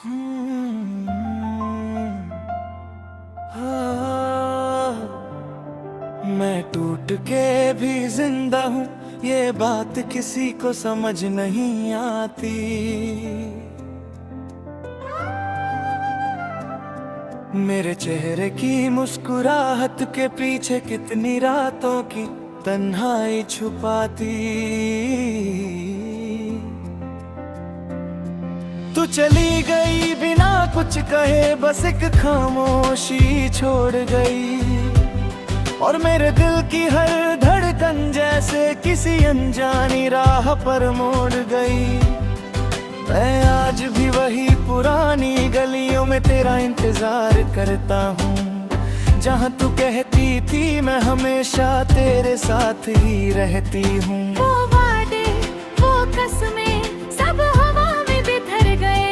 हम्म, हाँ, मैं टूट के भी जिंदा हूँ, ये बात किसी को समझ नहीं आती। मेरे चेहरे की मुस्कुराहट के पीछे कितनी रातों की तन्हाई छुपाती। तू चली गई बिना कुछ कहे, बस एक खामोशी छोड़ गई। और मेरे दिल की हर धड़कन जैसे किसी अनजानी राह पर मोड़ गई। मैं आज भी वही पुरानी गलियों में तेरा इंतजार करता हूँ, जहाँ तू कहती थी मैं हमेशा तेरे साथ ही रहती हूँ। वो वादे, वो कसमें सब हवा में बिखर गए।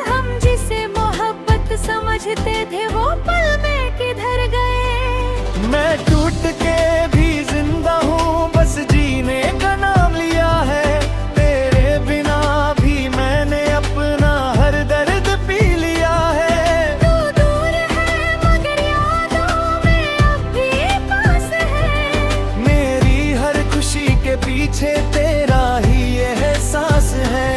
हम जिसे मोहब्बत समझते थे वो पल में किधर गए। मैं टूट के भी जिंदा हूँ, बस जीने का नाम लिया है। तेरे बिना भी मैंने अपना हर दर्द पी लिया है। तू दूर है मगर यादों में अब भी पास है। मेरी हर खुशी के पीछे तेरा ही एहसास है।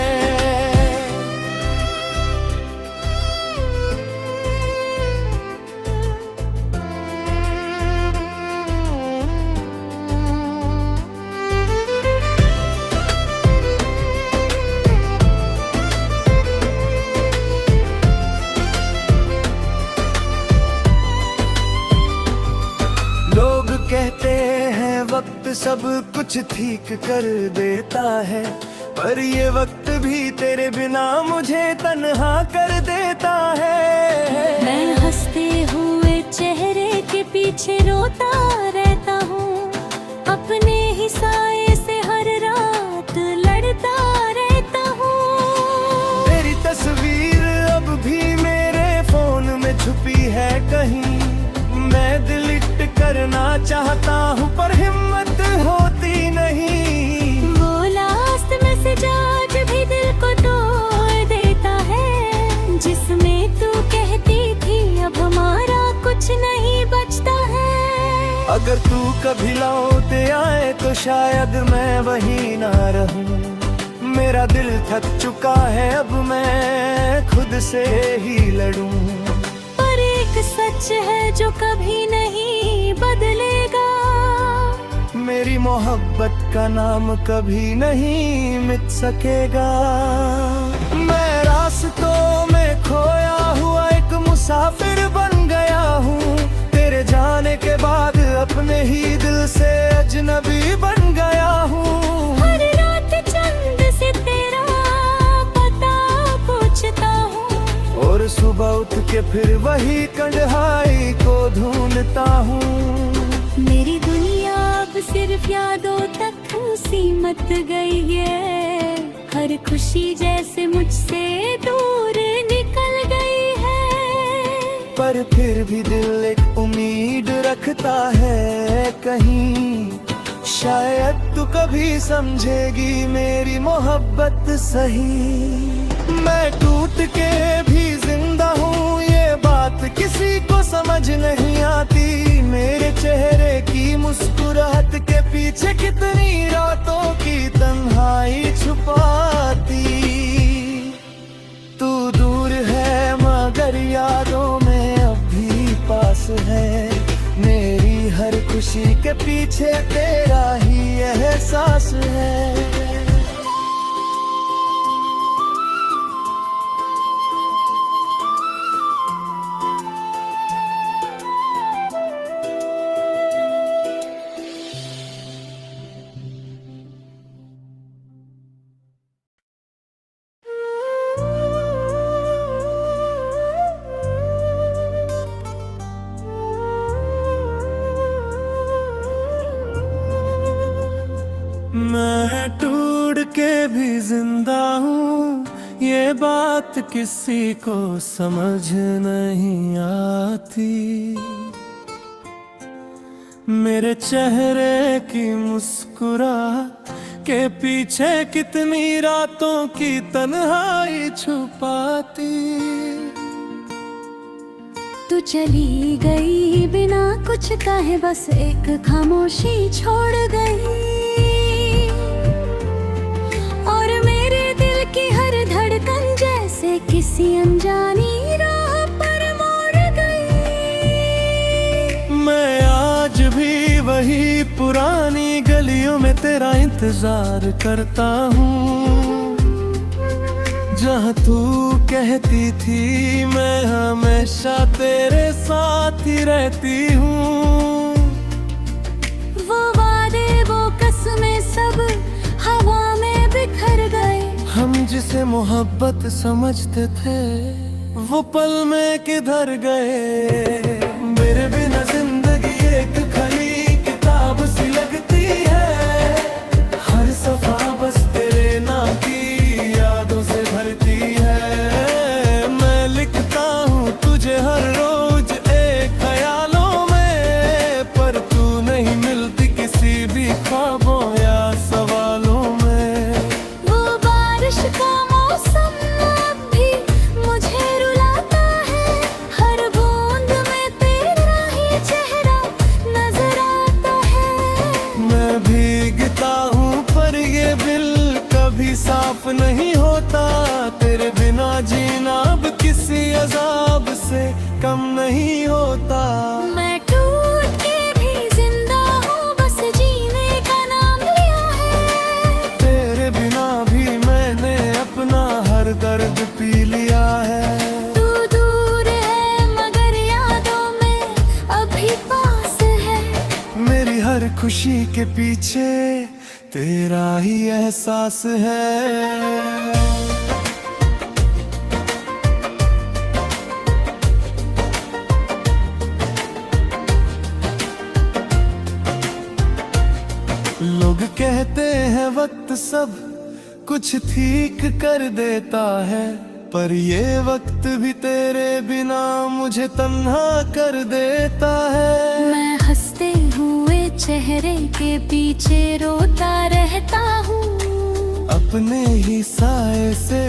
लोग कहते हैं वक्त सब कुछ ठीक कर देता है, पर ये वक्त भी तेरे बिना मुझे तन्हा कर देता है। मैं हंसते हुए चेहरे के पीछे रोता रहता हूँ, अपने ही साए से हर रात लड़ता रहता हूँ। तेरी तस्वीर अब भी मेरे फोन में छुपी है कहीं। मैं डिलीट करना चाहता हूँ पर हिम्मत होती नहीं। वो लास्ट मैसेज आज भी दिल को तोड़ देता है, जिसमें तू कहती थी अब हमारा कुछ नहीं बचता है। अगर तू कभी लौट आए तो शायद मैं वहीं ना रहूं। मेरा दिल थक चुका है, अब मैं खुद से ही लड़ूं। पर एक सच है जो कभी नहीं बदलेगा, मेरी मोहब्बत का नाम कभी नहीं मिट सकेगा। मैं रास्तों में खोया हुआ एक मुसाफिर बन गया हूँ। तेरे जाने के बाद अपने ही दिल से अजनबी बन गया हूँ। हर रात चंद से तेरा पता पूछता हूँ, और सुबह उठ के फिर वही कन्हाई को ढूंढता हूँ। मेरी दुनिया अब सिर्फ यादों तक सीमित गई है। हर खुशी जैसे मुझसे दूर निकल गई है। पर फिर भी दिल एक उम्मीद रखता है, कहीं शायद तू कभी समझेगी मेरी मोहब्बत सही। मैं टूट के भी जिंदा हूँ, ये बात किसी को समझ नहीं आती। मेरे चेहरे की मुस्कुराहट के पीछे कितनी रातों की तन्हाई छुपाती। तू दूर है मगर यादों में अब भी पास है। मेरी हर खुशी के पीछे तेरा ही एहसास है। मैं टूट के भी जिंदा हूँ, ये बात किसी को समझ नहीं आती। मेरे चेहरे की मुस्कुराहट के पीछे कितनी रातों की तन्हाई छुपाती। तू चली गई बिना कुछ कहे, बस एक खामोशी छोड़ गई। और मेरे दिल की हर धड़कन जैसे किसी अनजानी राह पर मोड़ गई। मैं आज भी वही पुरानी गलियों में तेरा इंतजार करता हूँ, जहाँ तू कहती थी मैं हमेशा तेरे साथ ही रहती हूँ। वो वादे वो कसमें सब हवा में बिखर गए। हम जिसे मोहब्बत समझते थे वो पल में किधर गए। मेरे बिना जिंदगी एक खाली किताब सी लगती है, हर सफा बस तेरे नाम की यादों से भरती है। मैं लिखता हूँ तुझे हर रोज एक ख्यालों में, पर तू नहीं मिलती किसी भी ख्वाबों या सवालों में। वो बारिश का मौसम अब भी मुझे रुलाता है, हर बूंद में तेरा ही चेहरा नजर आता है। मैं भीगता हूँ पर ये दिल कभी साफ नहीं होता, तेरे बिना जीना अब किसी अजाब से कम नहीं होता। मैं टूट के भी जिंदा हूँ, बस जीने का नाम लिया है। तेरे बिना भी मैंने अपना हर दर्द पी लिया है। तू दूर है मगर यादों में अभी पास है। मेरी हर खुशी के पीछे तेरा ही एहसास है। लोग कहते हैं वक्त सब कुछ ठीक कर देता है, पर ये वक्त भी तेरे बिना मुझे तन्हा कर देता है। मैं हंसते हुए चेहरे के पीछे रोता रहता हूँ, अपने ही साए से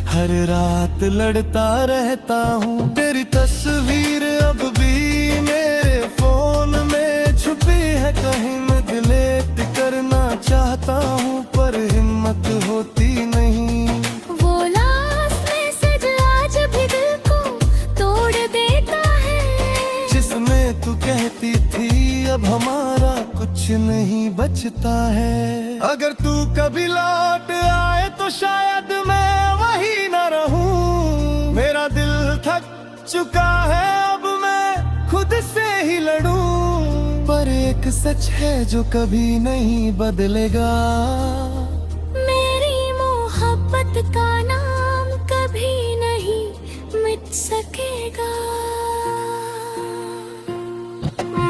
हर रात लड़ता रहता हूँ। तेरी तस्वीर अब भी मेरे फोन में छुपी है, कहीं मैं डिलीट करना चाहता हूँ पर हिम्मत होती नहीं। वो लास्ट मैसेज आज भी दिल को तोड़ देता है, जिसमें तू कहती थी अब हमारा कुछ नहीं बचता है। अगर तू कभी लौट आए तो शायद मैं वही न रहूं। मेरा दिल थक चुका है अब मैं खुद से ही लड़ूं, पर एक सच है जो कभी नहीं बदलेगा। मेरी मोहब्बत का नाम कभी नहीं मिट सकेगा।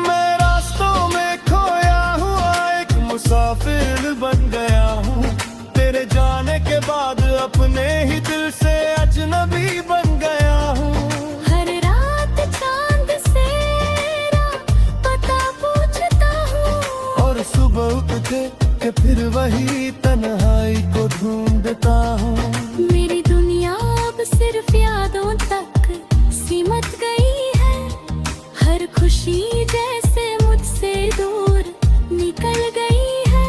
मैं रास्तों में खोया हुआ एक मुसाफिर बन गया हूँ, तेरे जाने के बाद अपने ही दिल से अजनबी बन गया हूँ। हर रात चांद से पता पूछता हूँ, और सुबह उठे के फिर वही तन्हाई को ढूंढता हूँ। मेरी दुनिया अब सिर्फ यादों तक सीमित गई है, हर खुशी जैसे मुझसे दूर निकल गई है।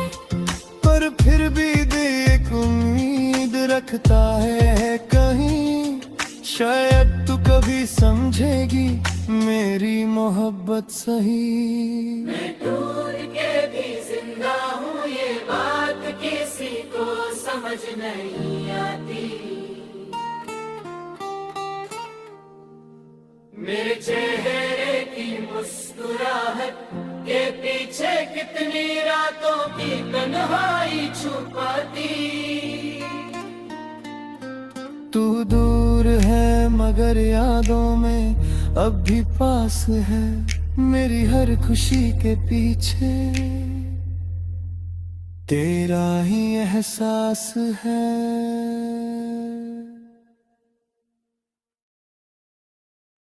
पर फिर भी दिल एक उम्मीद रखता है कहीं, शायद तू कभी समझेगी मेरी मोहब्बत सही। मैं टूट के भी जिंदा हूँ, ये बात किसी को समझ नहीं आती। मेरे चेहरे की मुस्कुराहट के पीछे कितनी रातों की तन्हाई छुपाती। तू दूर है मगर यादों में अब भी पास है, मेरी हर खुशी के पीछे तेरा ही एहसास है।